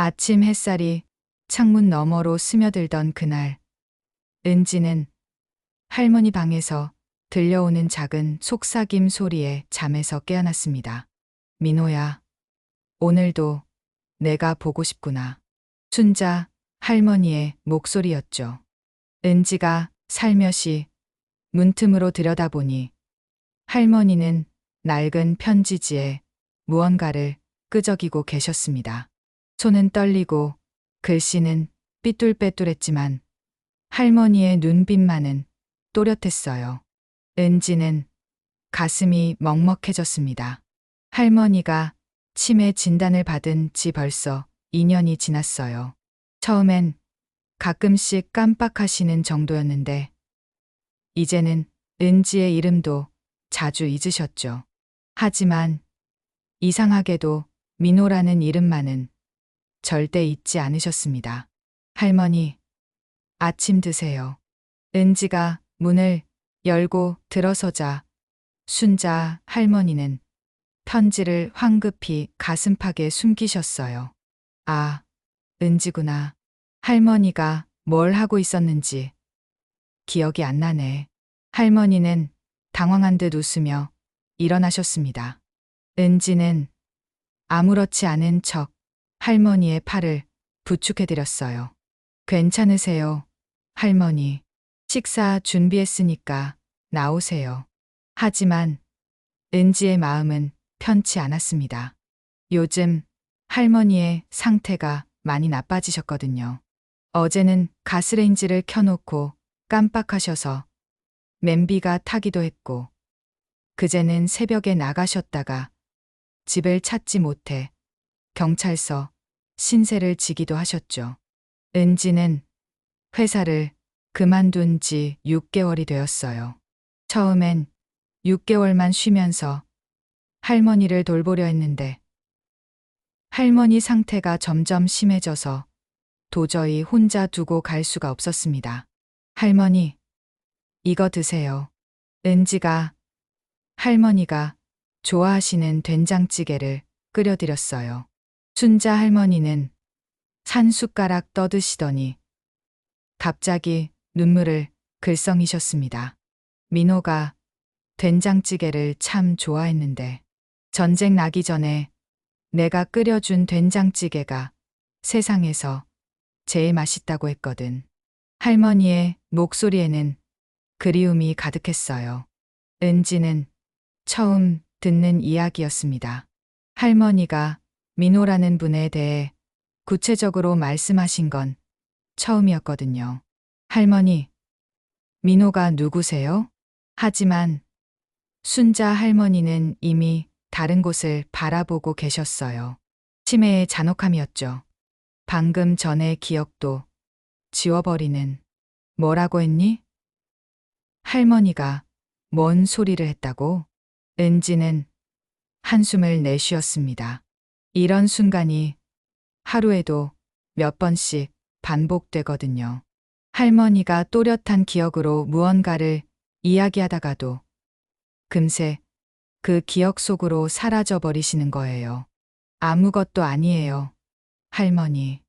아침 햇살이 창문 너머로 스며들던 그날, 은지는 할머니 방에서 들려오는 작은 속삭임 소리에 잠에서 깨어났습니다. 민호야, 오늘도 내가 보고 싶구나. 순자 할머니의 목소리였죠. 은지가 살며시 문틈으로 들여다보니 할머니는 낡은 편지지에 무언가를 끄적이고 계셨습니다. 손은 떨리고 글씨는 삐뚤빼뚤했지만 할머니의 눈빛만은 또렷했어요. 은지는 가슴이 먹먹해졌습니다. 할머니가 치매 진단을 받은 지 벌써 2년이 지났어요. 처음엔 가끔씩 깜빡하시는 정도였는데 이제는 은지의 이름도 자주 잊으셨죠. 하지만 이상하게도 민호라는 이름만은 절대 잊지 않으셨습니다. 할머니, 아침 드세요. 은지가 문을 열고 들어서자 순자 할머니는 편지를 황급히 가슴팍에 숨기셨어요. 아, 은지구나. 할머니가 뭘 하고 있었는지 기억이 안 나네. 할머니는 당황한 듯 웃으며 일어나셨습니다. 은지는 아무렇지 않은 척 할머니의 팔을 부축해드렸어요. 괜찮으세요, 할머니. 식사 준비했으니까 나오세요. 하지만 은지의 마음은 편치 않았습니다. 요즘 할머니의 상태가 많이 나빠지셨거든요. 어제는 가스레인지를 켜놓고 깜빡하셔서 냄비가 타기도 했고, 그제는 새벽에 나가셨다가 집을 찾지 못해 경찰서 신세를 지기도 하셨죠. 은지는 회사를 그만둔 지 6개월이 되었어요. 처음엔 6개월만 쉬면서 할머니를 돌보려 했는데 할머니 상태가 점점 심해져서 도저히 혼자 두고 갈 수가 없었습니다. 할머니, 이거 드세요. 은지가 할머니가 좋아하시는 된장찌개를 끓여드렸어요. 순자 할머니는 한 숟가락 떠드시더니 갑자기 눈물을 글썽이셨습니다. 민호가 된장찌개를 참 좋아했는데 전쟁 나기 전에 내가 끓여준 된장찌개가 세상에서 제일 맛있다고 했거든. 할머니의 목소리에는 그리움이 가득했어요. 은지는 처음 듣는 이야기였습니다. 할머니가 민호라는 분에 대해 구체적으로 말씀하신 건 처음이었거든요. 할머니, 민호가 누구세요? 하지만 순자 할머니는 이미 다른 곳을 바라보고 계셨어요. 치매의 잔혹함이었죠. 방금 전의 기억도 지워버리는. 뭐라고 했니? 할머니가 뭔 소리를 했다고? 은지는 한숨을 내쉬었습니다. 이런 순간이 하루에도 몇 번씩 반복되거든요. 할머니가 또렷한 기억으로 무언가를 이야기하다가도 금세 그 기억 속으로 사라져 버리시는 거예요. 아무것도 아니에요. 할머니,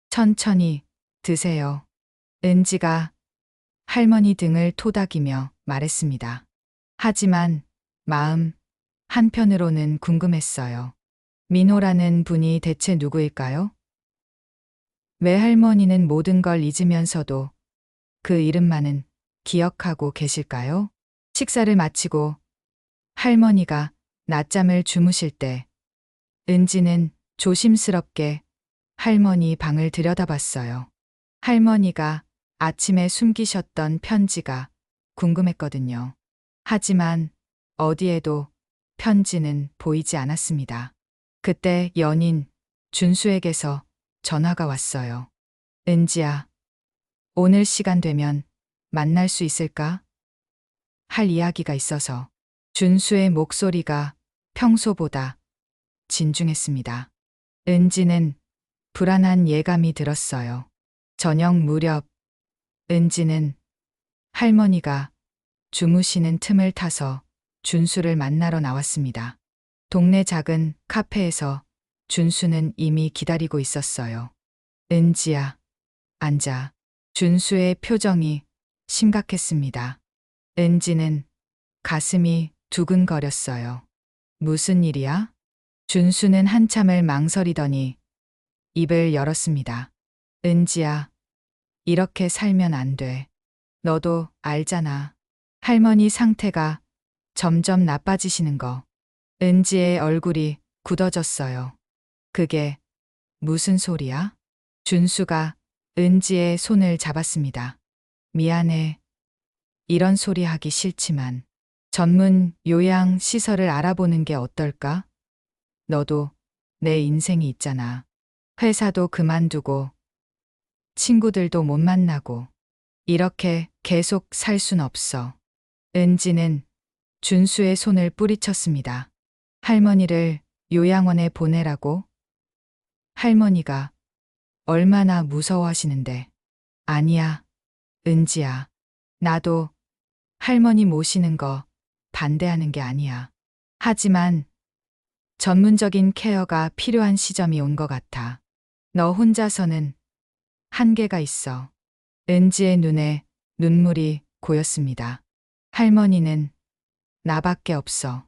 천천히 드세요. 은지가 할머니 등을 토닥이며 말했습니다. 하지만 마음 한편으로는 궁금했어요. 민호라는 분이 대체 누구일까요? 왜 할머니는 모든 걸 잊으면서도 그 이름만은 기억하고 계실까요? 식사를 마치고 할머니가 낮잠을 주무실 때 은지는 조심스럽게 할머니 방을 들여다봤어요. 할머니가 아침에 숨기셨던 편지가 궁금했거든요. 하지만 어디에도 편지는 보이지 않았습니다. 그때 연인 준수에게서 전화가 왔어요. 은지야, 오늘 시간 되면 만날 수 있을까? 할 이야기가 있어서. 준수의 목소리가 평소보다 진중했습니다. 은지는 불안한 예감이 들었어요. 저녁 무렵 은지는 할머니가 주무시는 틈을 타서 준수를 만나러 나왔습니다. 동네 작은 카페에서 준수는 이미 기다리고 있었어요. 은지야, 앉아. 준수의 표정이 심각했습니다. 은지는 가슴이 두근거렸어요. 무슨 일이야? 준수는 한참을 망설이더니 입을 열었습니다. 은지야, 이렇게 살면 안 돼. 너도 알잖아. 할머니 상태가 점점 나빠지시는 거. 은지의 얼굴이 굳어졌어요. 그게 무슨 소리야? 준수가 은지의 손을 잡았습니다. 미안해. 이런 소리 하기 싫지만 전문 요양 시설을 알아보는 게 어떨까? 너도 내 인생이 있잖아. 회사도 그만두고 친구들도 못 만나고 이렇게 계속 살 순 없어. 은지는 준수의 손을 뿌리쳤습니다. 할머니를 요양원에 보내라고? 할머니가 얼마나 무서워하시는데. 아니야, 은지야. 나도 할머니 모시는 거 반대하는 게 아니야. 하지만 전문적인 케어가 필요한 시점이 온 것 같아. 너 혼자서는 한계가 있어. 은지의 눈에 눈물이 고였습니다. 할머니는 나밖에 없어.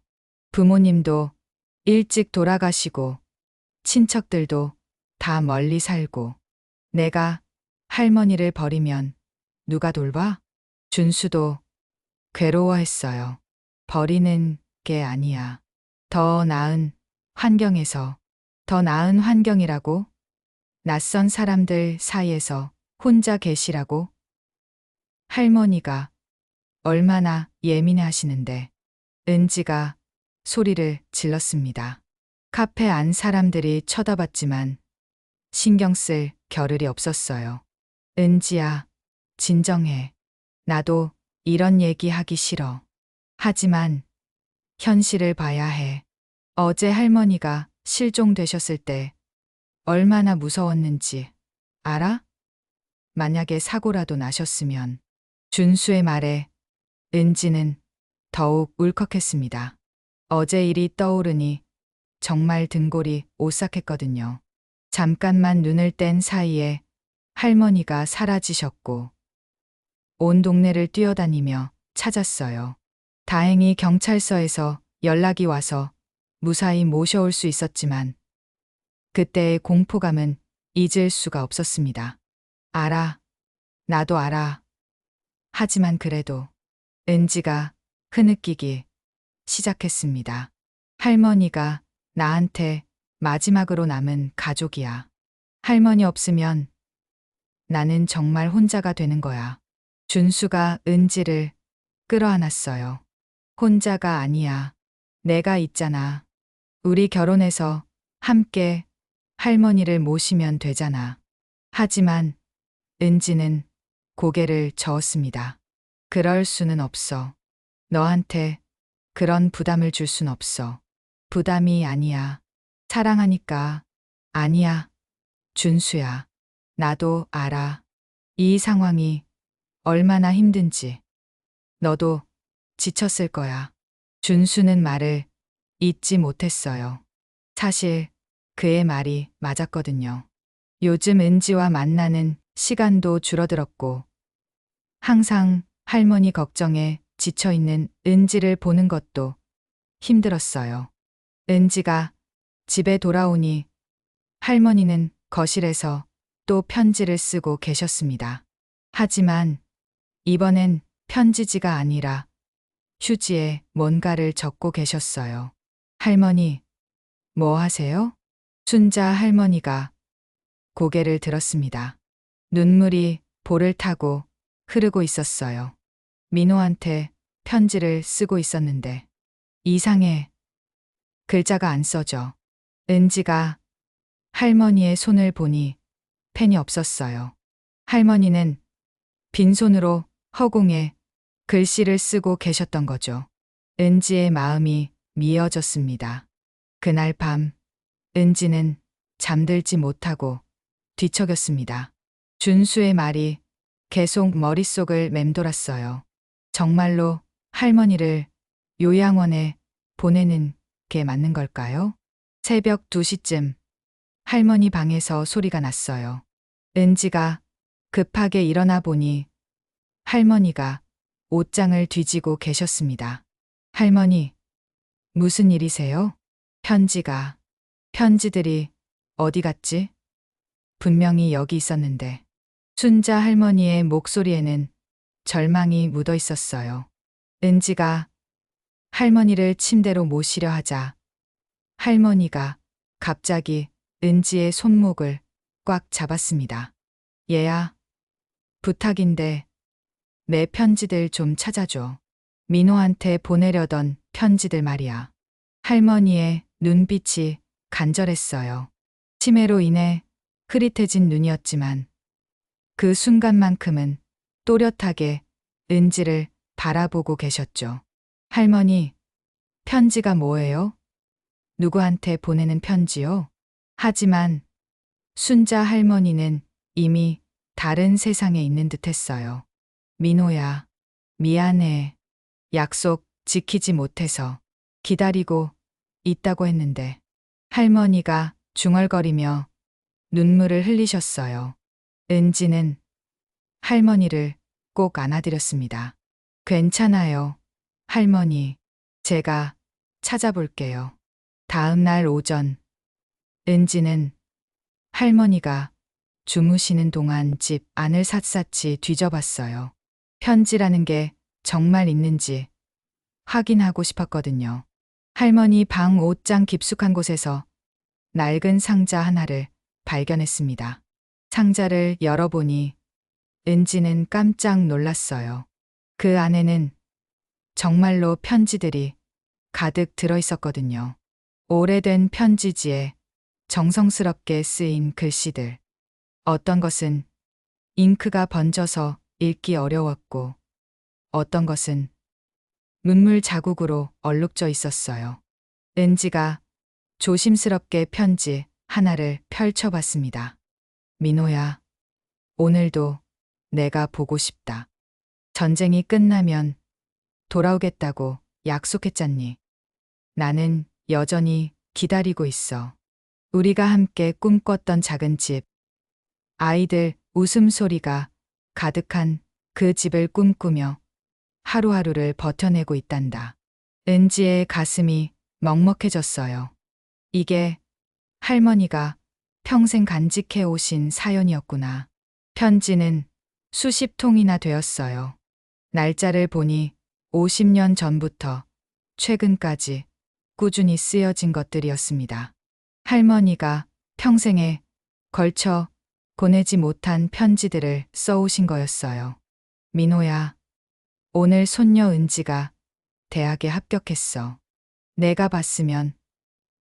부모님도 일찍 돌아가시고 친척들도 다 멀리 살고 내가 할머니를 버리면 누가 돌봐? 준수도 괴로워했어요. 버리는 게 아니야. 더 나은 환경에서, 더 나은 환경이라고? 낯선 사람들 사이에서 혼자 계시라고? 할머니가 얼마나 예민해 하시는데. 은지가 소리를 질렀습니다. 카페 안 사람들이 쳐다봤지만 신경 쓸 겨를이 없었어요. 은지야, 진정해. 나도 이런 얘기 하기 싫어. 하지만 현실을 봐야 해. 어제 할머니가 실종되셨을 때 얼마나 무서웠는지 알아? 만약에 사고라도 나셨으면. 준수의 말에 은지는 더욱 울컥했습니다. 어제 일이 떠오르니 정말 등골이 오싹했거든요. 잠깐만 눈을 뗀 사이에 할머니가 사라지셨고 온 동네를 뛰어다니며 찾았어요. 다행히 경찰서에서 연락이 와서 무사히 모셔올 수 있었지만 그때의 공포감은 잊을 수가 없었습니다. 알아. 나도 알아. 하지만 그래도 은지가 흐느끼기 시작했습니다. 할머니가 나한테 마지막으로 남은 가족이야. 할머니 없으면 나는 정말 혼자가 되는 거야. 준수가 은지를 끌어안았어요. 혼자가 아니야. 내가 있잖아. 우리 결혼해서 함께 할머니를 모시면 되잖아. 하지만 은지는 고개를 저었습니다. 그럴 수는 없어. 너한테 그런 부담을 줄 순 없어. 부담이 아니야. 사랑하니까. 아니야. 준수야. 나도 알아. 이 상황이 얼마나 힘든지. 너도 지쳤을 거야. 준수는 말을 잊지 못했어요. 사실 그의 말이 맞았거든요. 요즘 은지와 만나는 시간도 줄어들었고 항상 할머니 걱정에 지쳐있는 은지를 보는 것도 힘들었어요. 은지가 집에 돌아오니 할머니는 거실에서 또 편지를 쓰고 계셨습니다. 하지만 이번엔 편지지가 아니라 휴지에 뭔가를 적고 계셨어요. 할머니, 뭐 하세요? 순자 할머니가 고개를 들었습니다. 눈물이 볼을 타고 흐르고 있었어요. 민호한테 편지를 쓰고 있었는데 이상해. 글자가 안 써져. 은지가 할머니의 손을 보니 펜이 없었어요. 할머니는 빈손으로 허공에 글씨를 쓰고 계셨던 거죠. 은지의 마음이 미어졌습니다. 그날 밤 은지는 잠들지 못하고 뒤척였습니다. 준수의 말이 계속 머릿속을 맴돌았어요. 정말로 할머니를 요양원에 보내는 게 맞는 걸까요? 새벽 2시쯤 할머니 방에서 소리가 났어요. 은지가 급하게 일어나 보니 할머니가 옷장을 뒤지고 계셨습니다. 할머니, 무슨 일이세요? 편지들이 어디 갔지? 분명히 여기 있었는데. 순자 할머니의 목소리에는 절망이 묻어 있었어요. 은지가 할머니를 침대로 모시려 하자 할머니가 갑자기 은지의 손목을 꽉 잡았습니다. 얘야, 부탁인데 내 편지들 좀 찾아줘. 민호한테 보내려던 편지들 말이야. 할머니의 눈빛이 간절했어요. 치매로 인해 흐릿해진 눈이었지만 그 순간만큼은 또렷하게 은지를 바라보고 계셨죠. 할머니, 편지가 뭐예요? 누구한테 보내는 편지요? 하지만 순자 할머니는 이미 다른 세상에 있는 듯 했어요. 민호야, 미안해. 약속 지키지 못해서 기다리고 있다고 했는데. 할머니가 중얼거리며 눈물을 흘리셨어요. 은지는 할머니를 꼭 안아드렸습니다. 괜찮아요, 할머니. 제가 찾아볼게요. 다음 날 오전, 은지는 할머니가 주무시는 동안 집 안을 샅샅이 뒤져봤어요. 편지라는 게 정말 있는지 확인하고 싶었거든요. 할머니 방 옷장 깊숙한 곳에서 낡은 상자 하나를 발견했습니다. 상자를 열어보니 은지는 깜짝 놀랐어요. 그 안에는 정말로 편지들이 가득 들어 있었거든요. 오래된 편지지에 정성스럽게 쓰인 글씨들. 어떤 것은 잉크가 번져서 읽기 어려웠고, 어떤 것은 눈물 자국으로 얼룩져 있었어요. 은지가 조심스럽게 편지 하나를 펼쳐봤습니다. 민호야, 오늘도 내가 보고 싶다. 전쟁이 끝나면 돌아오겠다고 약속했잖니. 나는 여전히 기다리고 있어. 우리가 함께 꿈꿨던 작은 집, 아이들 웃음소리가 가득한 그 집을 꿈꾸며 하루하루를 버텨내고 있단다. 은지의 가슴이 먹먹해졌어요. 이게 할머니가 평생 간직해 오신 사연이었구나. 편지는 수십 통이나 되었어요. 날짜를 보니 50년 전부터 최근까지 꾸준히 쓰여진 것들이었습니다. 할머니가 평생에 걸쳐 보내지 못한 편지들을 써오신 거였어요. 민호야, 오늘 손녀 은지가 대학에 합격했어. 내가 봤으면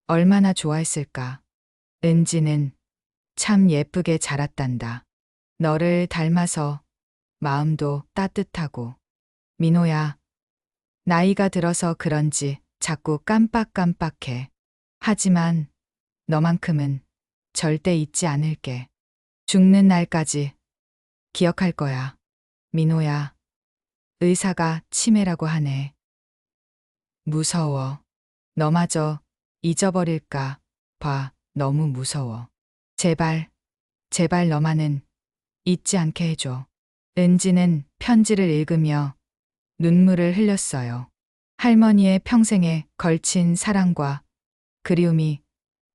얼마나 좋아했을까. 은지는 참 예쁘게 자랐단다. 너를 닮아서 마음도 따뜻하고. 민호야, 나이가 들어서 그런지 자꾸 깜빡깜빡해. 하지만 너만큼은 절대 잊지 않을게. 죽는 날까지 기억할 거야. 민호야, 의사가 치매라고 하네. 무서워. 너마저 잊어버릴까 봐 너무 무서워. 제발 너만은 잊지 않게 해줘. 은지는 편지를 읽으며 눈물을 흘렸어요. 할머니의 평생에 걸친 사랑과 그리움이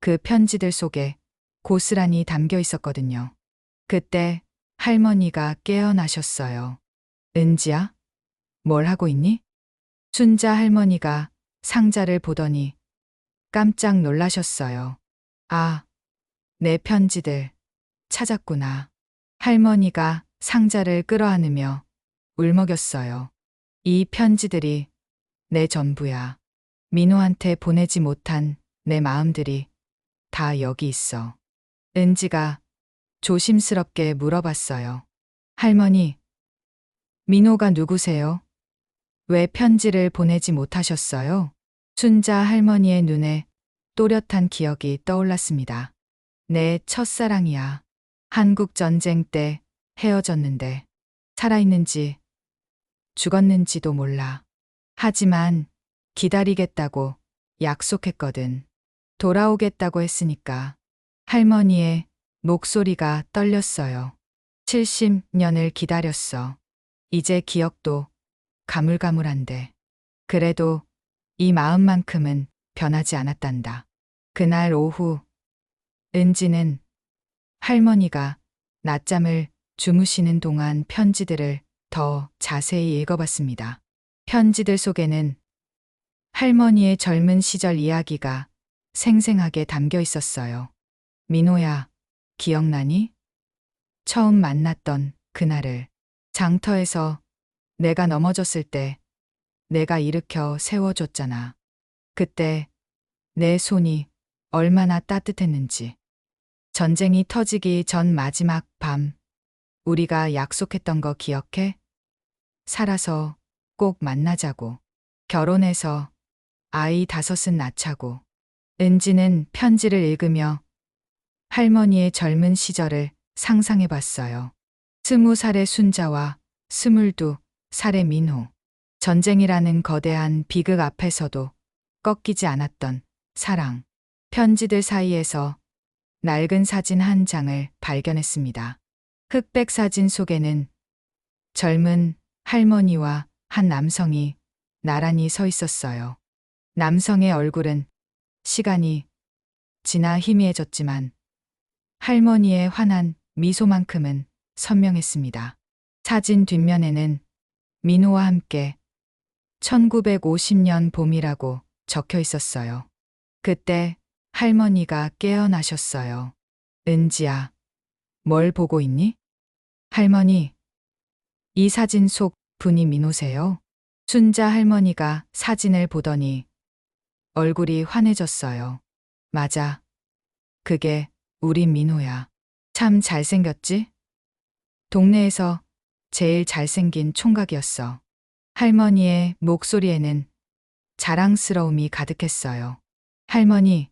그 편지들 속에 고스란히 담겨 있었거든요. 그때 할머니가 깨어나셨어요. 은지야? 뭘 하고 있니? 순자 할머니가 상자를 보더니 깜짝 놀라셨어요. 아, 내 편지들 찾았구나. 할머니가 상자를 끌어안으며 울먹였어요. 이 편지들이 내 전부야. 민호한테 보내지 못한 내 마음들이 다 여기 있어. 은지가 조심스럽게 물어봤어요. 할머니, 민호가 누구세요? 왜 편지를 보내지 못하셨어요? 순자 할머니의 눈에 또렷한 기억이 떠올랐습니다. 내 첫사랑이야. 한국 전쟁 때 헤어졌는데 살아있는지 죽었는지도 몰라. 하지만 기다리겠다고 약속했거든. 돌아오겠다고 했으니까. 할머니의 목소리가 떨렸어요. 70년을 기다렸어. 이제 기억도 가물가물한데. 그래도 이 마음만큼은 변하지 않았단다. 그날 오후 은지는 할머니가 낮잠을 주무시는 동안 편지들을 더 자세히 읽어봤습니다. 편지들 속에는 할머니의 젊은 시절 이야기가 생생하게 담겨 있었어요. 민호야, 기억나니? 처음 만났던 그날을. 장터에서 내가 넘어졌을 때 내가 일으켜 세워줬잖아. 그때 내 손이 얼마나 따뜻했는지. 전쟁이 터지기 전 마지막 밤, 우리가 약속했던 거 기억해? 살아서 꼭 만나자고. 결혼해서 아이 5은 낳자고. 은지는 편지를 읽으며 할머니의 젊은 시절을 상상해 봤어요. 20살의 순자와 22살의 민호. 전쟁이라는 거대한 비극 앞에서도 꺾이지 않았던 사랑. 편지들 사이에서 낡은 사진 한 장을 발견했습니다. 흑백 사진 속에는 젊은 할머니와 한 남성이 나란히 서 있었어요. 남성의 얼굴은 시간이 지나 희미해졌지만 할머니의 환한 미소만큼은 선명했습니다. 사진 뒷면에는 민호와 함께 1950년 봄이라고 적혀 있었어요. 그때 할머니가 깨어나셨어요. 은지야, 뭘 보고 있니? 할머니, 이 사진 속 분이 민호세요? 순자 할머니가 사진을 보더니 얼굴이 환해졌어요. 맞아. 그게 우리 민호야. 참 잘생겼지? 동네에서 제일 잘생긴 총각이었어. 할머니의 목소리에는 자랑스러움이 가득했어요. 할머니,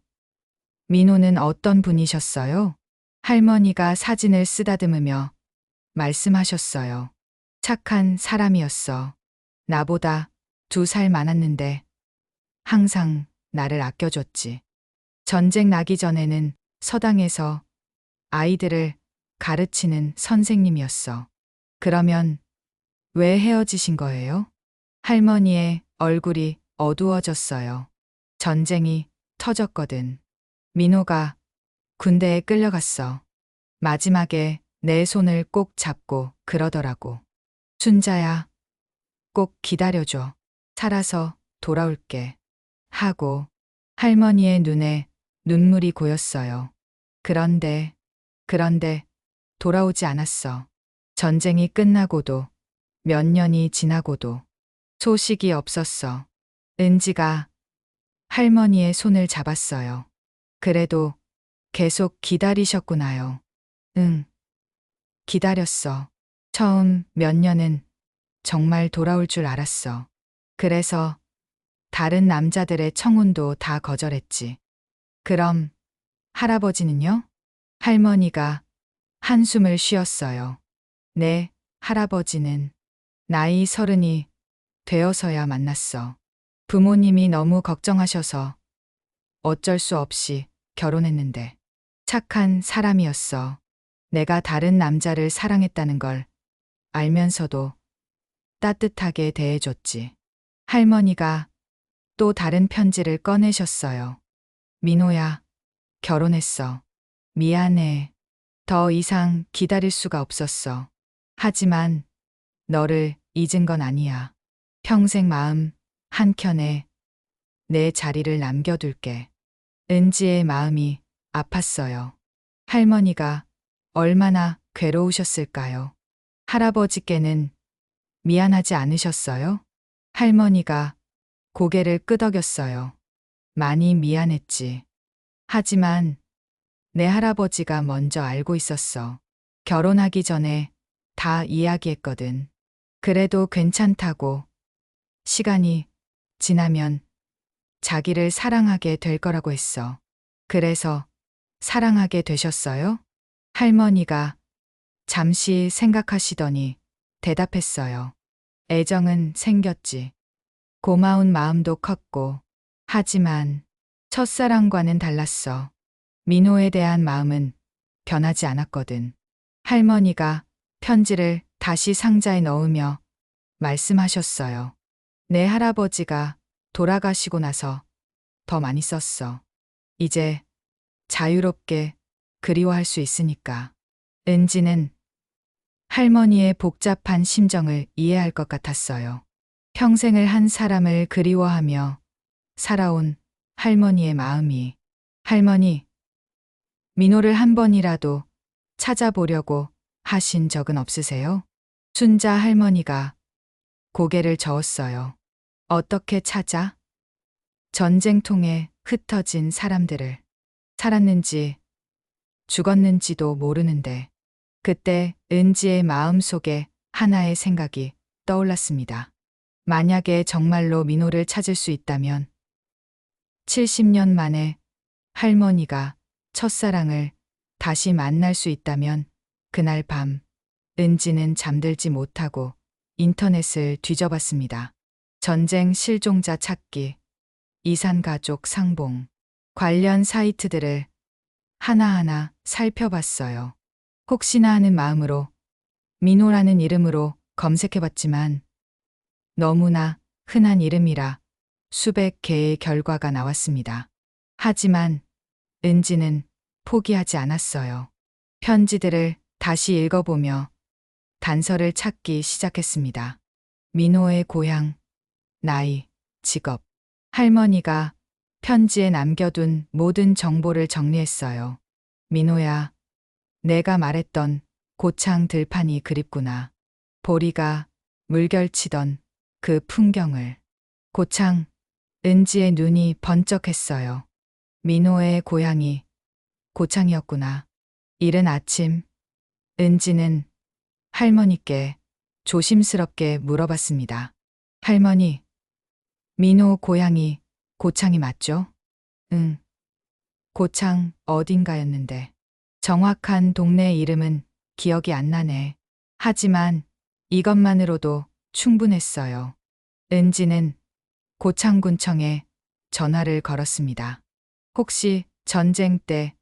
민호는 어떤 분이셨어요? 할머니가 사진을 쓰다듬으며 말씀하셨어요. 착한 사람이었어. 나보다 2살 많았는데 항상 나를 아껴줬지. 전쟁 나기 전에는 서당에서 아이들을 가르치는 선생님이었어. 그러면 왜 헤어지신 거예요? 할머니의 얼굴이 어두워졌어요. 전쟁이 터졌거든. 민호가 군대에 끌려갔어. 마지막에 내 손을 꼭 잡고 그러더라고. 순자야, 꼭 기다려줘. 살아서 돌아올게. 하고 할머니의 눈에 눈물이 고였어요. 그런데 돌아오지 않았어. 전쟁이 끝나고도 몇 년이 지나고도 소식이 없었어. 은지가 할머니의 손을 잡았어요. 그래도 계속 기다리셨구나요. 응, 기다렸어. 처음 몇 년은 정말 돌아올 줄 알았어. 그래서 다른 남자들의 청혼도 다 거절했지. 그럼 할아버지는요? 할머니가 한숨을 쉬었어요. 네, 할아버지는 나이 30이 되어서야 만났어. 부모님이 너무 걱정하셔서 어쩔 수 없이 결혼했는데 착한 사람이었어. 내가 다른 남자를 사랑했다는 걸 알면서도 따뜻하게 대해줬지. 할머니가 또 다른 편지를 꺼내셨어요. 민호야, 결혼했어. 미안해. 더 이상 기다릴 수가 없었어. 하지만 너를 잊은 건 아니야. 평생 마음 한켠에 내 자리를 남겨둘게. 은지의 마음이 아팠어요. 할머니가 얼마나 괴로우셨을까요? 할아버지께는 미안하지 않으셨어요? 할머니가 고개를 끄덕였어요. 많이 미안했지. 하지만 내 할아버지가 먼저 알고 있었어. 결혼하기 전에 다 이야기했거든. 그래도 괜찮다고. 시간이 지나면 자기를 사랑하게 될 거라고 했어. 그래서 사랑하게 되셨어요? 할머니가 잠시 생각하시더니 대답했어요. 애정은 생겼지. 고마운 마음도 컸고. 하지만 첫사랑과는 달랐어. 민호에 대한 마음은 변하지 않았거든. 할머니가 편지를 다시 상자에 넣으며 말씀하셨어요. 내 할아버지가 돌아가시고 나서 더 많이 썼어. 이제 자유롭게 그리워할 수 있으니까. 은지는 할머니의 복잡한 심정을 이해할 것 같았어요. 평생을 한 사람을 그리워하며 살아온 할머니의 마음이. 할머니, 민호를 한 번이라도 찾아보려고 하신 적은 없으세요? 순자 할머니가 고개를 저었어요. 어떻게 찾아? 전쟁통에 흩어진 사람들을. 살았는지 죽었는지도 모르는데. 그때 은지의 마음 속에 하나의 생각이 떠올랐습니다. 만약에 정말로 민호를 찾을 수 있다면 70년 만에 할머니가 첫사랑을 다시 만날 수 있다면 그날 밤 은지는 잠들지 못하고 인터넷을 뒤져봤습니다. 전쟁 실종자 찾기, 이산가족 상봉 관련 사이트들을 하나하나 살펴봤어요. 혹시나 하는 마음으로 민호라는 이름으로 검색해봤지만 너무나 흔한 이름이라 수백 개의 결과가 나왔습니다. 하지만 은지는 포기하지 않았어요. 편지들을 다시 읽어보며 단서를 찾기 시작했습니다. 민호의 고향, 나이, 직업. 할머니가 편지에 남겨둔 모든 정보를 정리했어요. 민호야, 내가 말했던 고창 들판이 그립구나. 보리가 물결치던 그 풍경을. 고창, 은지의 눈이 번쩍했어요. 민호의 고향이 고창이었구나. 이른 아침, 은지는 할머니께 조심스럽게 물어봤습니다. 할머니, 민호 고향이 고창이 맞죠? 응. 고창 어딘가였는데. 정확한 동네 이름은 기억이 안 나네. 하지만 이것만으로도 충분했어요. 은지는 고창군청에 전화를 걸었습니다. 혹시 전쟁 때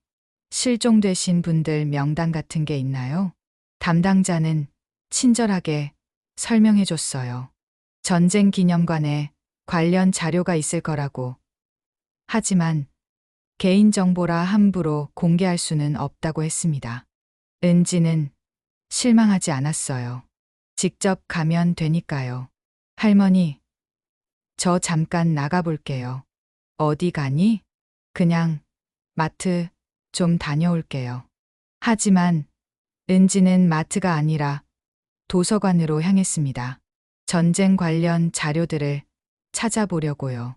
실종되신 분들 명단 같은 게 있나요? 담당자는 친절하게 설명해 줬어요. 전쟁 기념관에 관련 자료가 있을 거라고. 하지만 개인정보라 함부로 공개할 수는 없다고 했습니다. 은지는 실망하지 않았어요. 직접 가면 되니까요. 할머니, 저 잠깐 나가볼게요. 어디 가니? 그냥 마트 좀 다녀올게요. 하지만 은지는 마트가 아니라 도서관으로 향했습니다. 전쟁 관련 자료들을 찾아보려고요.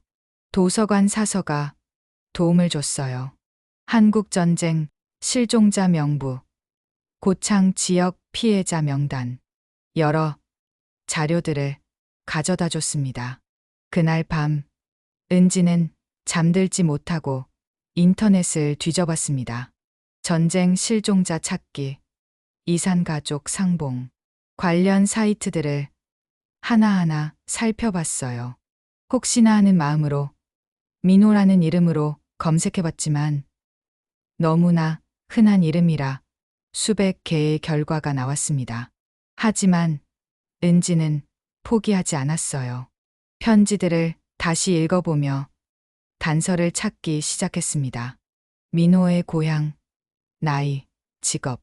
도서관 사서가 도움을 줬어요. 한국전쟁 실종자 명부, 고창 지역 피해자 명단, 여러 자료들을 가져다 줬습니다. 그날 밤, 은지는 잠들지 못하고 인터넷을 뒤져봤습니다. 전쟁 실종자 찾기, 이산가족 상봉 관련 사이트들을 하나하나 살펴봤어요. 혹시나 하는 마음으로 민호라는 이름으로 검색해봤지만 너무나 흔한 이름이라 수백 개의 결과가 나왔습니다. 하지만 은지는 포기하지 않았어요. 편지들을 다시 읽어보며 단서를 찾기 시작했습니다. 민호의 고향, 나이, 직업.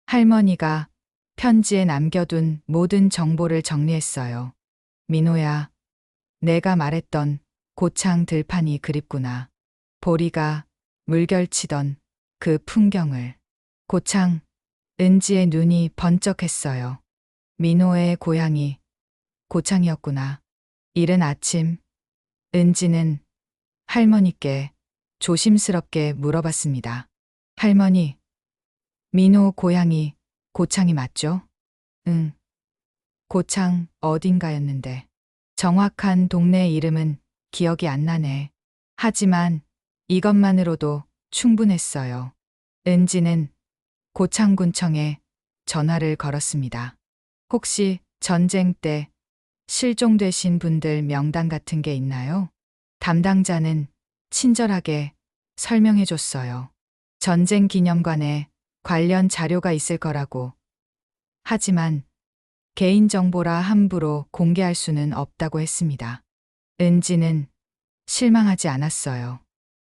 할머니가 편지에 남겨둔 모든 정보를 정리했어요. 민호야, 내가 말했던 고창 들판이 그립구나. 보리가 물결치던 그 풍경을. 고창, 은지의 눈이 번쩍했어요. 민호의 고향이 고창이었구나. 이른 아침, 은지는 할머니께 조심스럽게 물어봤습니다. 할머니, 민호 고향이 고창이 맞죠? 응. 고창 어딘가였는데. 정확한 동네 이름은 기억이 안 나네. 하지만 이것만으로도 충분했어요. 은지는 고창군청에 전화를 걸었습니다. 혹시 전쟁 때 실종되신 분들 명단 같은 게 있나요? 담당자는 친절하게 설명해 줬어요. 전쟁 기념관에 관련 자료가 있을 거라고. 하지만 개인정보라 함부로 공개할 수는 없다고 했습니다. 은지는 실망하지 않았어요.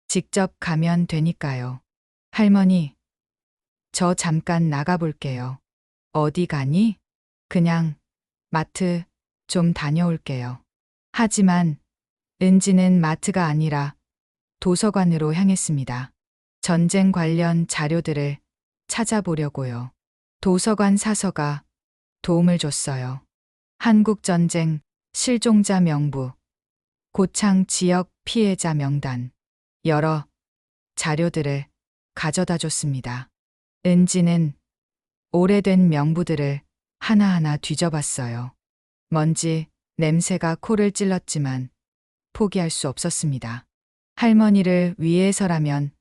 직접 가면 되니까요. 할머니, 저 잠깐 나가볼게요. 어디 가니? 그냥 마트 좀 다녀올게요. 하지만 은지는 마트가 아니라 도서관으로 향했습니다. 전쟁 관련 자료들을 찾아보려고요. 도서관 사서가 도움을 줬어요. 한국전쟁 실종자 명부, 고창 지역 피해자 명단, 여러 자료들을 가져다 줬습니다. 은지는 오래된 명부들을 하나하나 뒤져봤어요. 먼지, 냄새가 코를 찔렀지만 포기할 수 없었습니다. 할머니를 위해서라면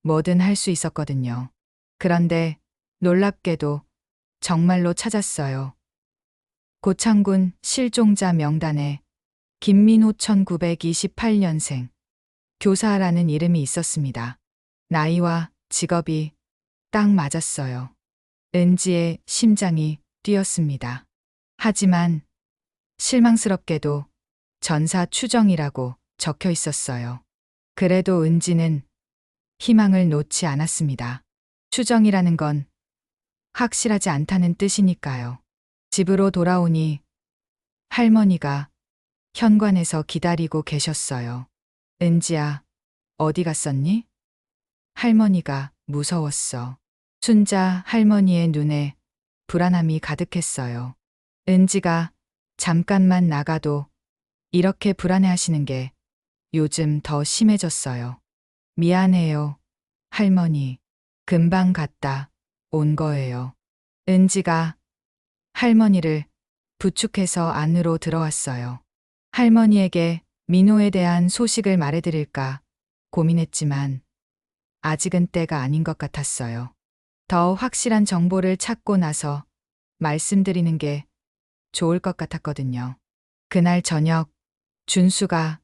뭐든 할 수 있었거든요. 그런데 놀랍게도 정말로 찾았어요. 고창군 실종자 명단에 김민호 1928년생 교사라는 이름이 있었습니다. 나이와 직업이 딱 맞았어요. 은지의 심장이 뛰었습니다. 하지만 실망스럽게도 전사 추정이라고 적혀 있었어요. 그래도 은지는 희망을 놓지 않았습니다. 추정이라는 건 확실하지 않다는 뜻이니까요. 집으로 돌아오니 할머니가 현관에서 기다리고 계셨어요. 은지야, 어디 갔었니? 할머니가 무서웠어. 순자 할머니의 눈에 불안함이 가득했어요. 은지가 잠깐만 나가도 이렇게 불안해하시는 게 요즘 더 심해졌어요. 미안해요, 할머니. 금방 갔다 온 거예요. 은지가 할머니를 부축해서 안으로 들어왔어요. 할머니에게 민호에 대한 소식을 말해드릴까 고민했지만 아직은 때가 아닌 것 같았어요. 더 확실한 정보를 찾고 나서 말씀드리는 게 좋을 것 같았거든요. 그날 저녁 준수가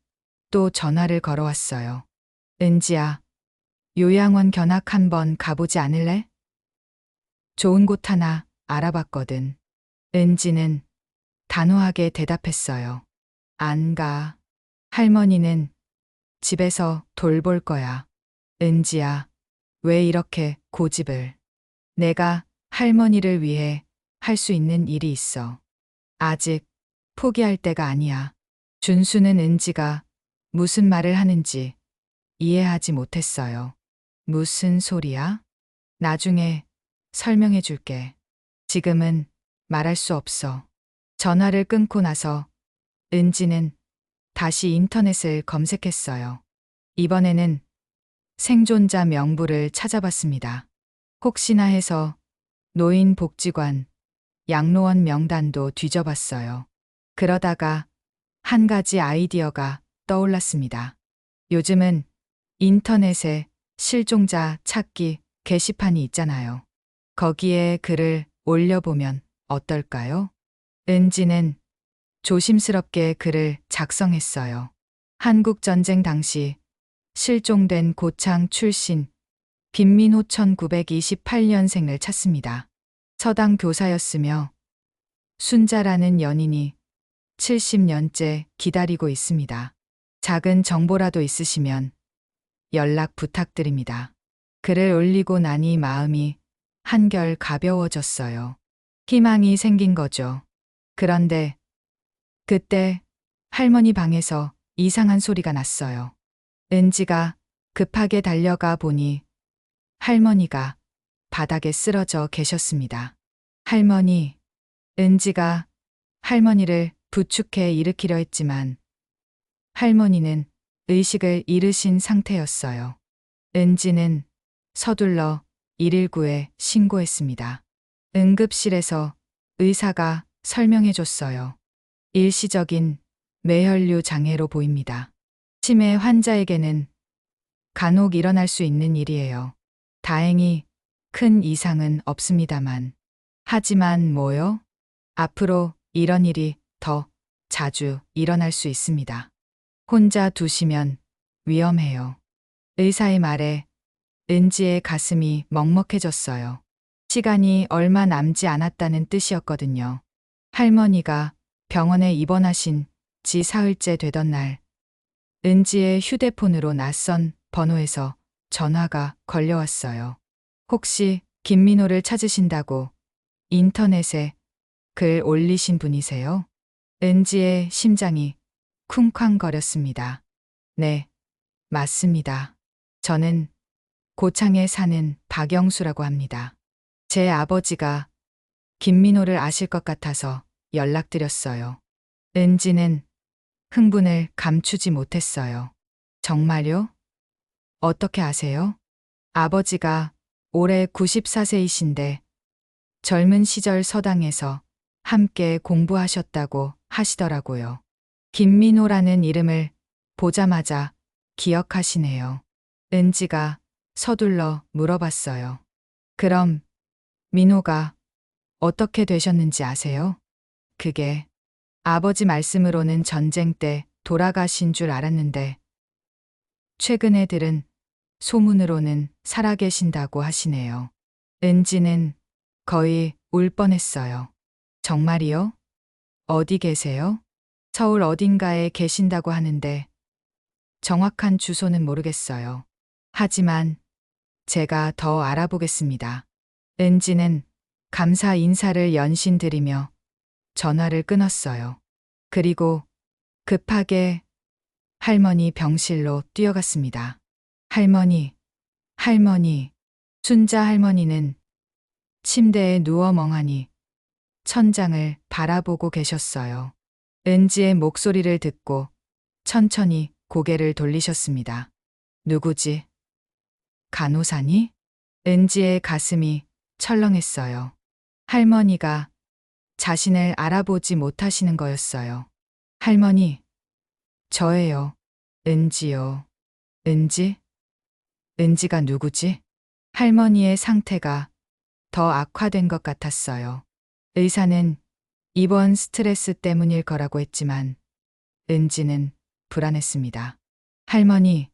또 전화를 걸어왔어요. 은지야, 요양원 견학 한번 가보지 않을래? 좋은 곳 하나 알아봤거든. 은지는 단호하게 대답했어요. 안 가. 할머니는 집에서 돌볼 거야. 은지야, 왜 이렇게 고집을? 내가 할머니를 위해 할 수 있는 일이 있어. 아직 포기할 때가 아니야. 준수는 은지가 무슨 말을 하는지 이해하지 못했어요. 무슨 소리야? 나중에 설명해 줄게. 지금은 말할 수 없어. 전화를 끊고 나서 은지는 다시 인터넷을 검색했어요. 이번에는 생존자 명부를 찾아봤습니다. 혹시나 해서 노인복지관, 양로원 명단도 뒤져봤어요. 그러다가 한 가지 아이디어가 떠올랐습니다. 요즘은 인터넷에 실종자 찾기 게시판이 있잖아요. 거기에 글을 올려보면 어떨까요? 은지는 조심스럽게 글을 작성했어요. 한국전쟁 당시 실종된 고창 출신 김민호 1928년생을 찾습니다. 서당 교사였으며 순자라는 연인이 70년째 기다리고 있습니다. 작은 정보라도 있으시면 연락 부탁드립니다. 글을 올리고 나니 마음이 한결 가벼워졌어요. 희망이 생긴 거죠. 그런데 그때 할머니 방에서 이상한 소리가 났어요. 은지가 급하게 달려가 보니 할머니가 바닥에 쓰러져 계셨습니다. 할머니, 은지가 할머니를 부축해 일으키려 했지만 할머니는 의식을 잃으신 상태였어요. 은지는 서둘러 119에 신고했습니다. 응급실에서 의사가 설명해 줬어요. 일시적인 뇌혈류 장애로 보입니다. 치매 환자에게는 간혹 일어날 수 있는 일이에요. 다행히 큰 이상은 없습니다만. 하지만 뭐요? 앞으로 이런 일이 더 자주 일어날 수 있습니다. 혼자 두시면 위험해요. 의사의 말에 은지의 가슴이 먹먹해졌어요. 시간이 얼마 남지 않았다는 뜻이었거든요. 할머니가 병원에 입원하신 지 사흘째 되던 날, 은지의 휴대폰으로 낯선 번호에서 전화가 걸려왔어요. 혹시 김민호를 찾으신다고 인터넷에 글 올리신 분이세요? 은지의 심장이 쿵쾅거렸습니다. 네, 맞습니다. 저는 고창에 사는 박영수라고 합니다. 제 아버지가 김민호를 아실 것 같아서 연락드렸어요. 은지는 흥분을 감추지 못했어요. 정말요? 어떻게 아세요? 아버지가 올해 94세이신데 젊은 시절 서당에서 함께 공부하셨다고 하시더라고요. 김민호라는 이름을 보자마자 기억하시네요. 은지가 서둘러 물어봤어요. 그럼 민호가 어떻게 되셨는지 아세요? 그게 아버지 말씀으로는 전쟁 때 돌아가신 줄 알았는데 최근에 들은 소문으로는 살아계신다고 하시네요. 은지는 거의 울 뻔했어요. 정말이요? 어디 계세요? 서울 어딘가에 계신다고 하는데 정확한 주소는 모르겠어요. 하지만 제가 더 알아보겠습니다. 은지는 감사 인사를 연신드리며 전화를 끊었어요. 그리고 급하게 할머니 병실로 뛰어갔습니다. 할머니, 할머니. 순자 할머니는 침대에 누워 멍하니 천장을 바라보고 계셨어요. 은지의 목소리를 듣고 천천히 고개를 돌리셨습니다. 누구지? 간호사니? 은지의 가슴이 철렁했어요. 할머니가 자신을 알아보지 못하시는 거였어요. 할머니, 저예요. 은지요. 은지? 은지가 누구지? 할머니의 상태가 더 악화된 것 같았어요. 의사는 입원 스트레스 때문일 거라고 했지만 은지는 불안했습니다. 할머니,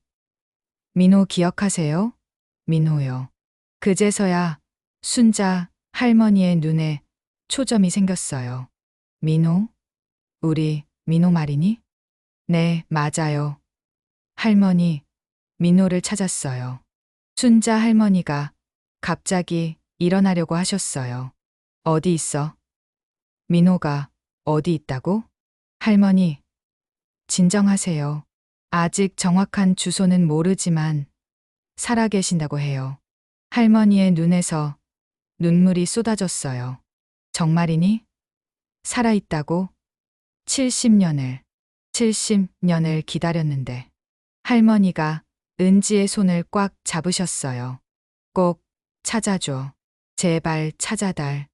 민호 기억하세요? 민호요. 그제서야 순자 할머니의 눈에 초점이 생겼어요. 민호? 우리 민호 말이니? 네, 맞아요. 할머니, 민호를 찾았어요. 순자 할머니가 갑자기 일어나려고 하셨어요. 어디 있어? 민호가 어디 있다고? 할머니, 진정하세요. 아직 정확한 주소는 모르지만 살아계신다고 해요. 할머니의 눈에서 눈물이 쏟아졌어요. 정말이니? 살아있다고? 70년을 기다렸는데. 할머니가 은지의 손을 꽉 잡으셨어요. 꼭 찾아줘. 제발 찾아달.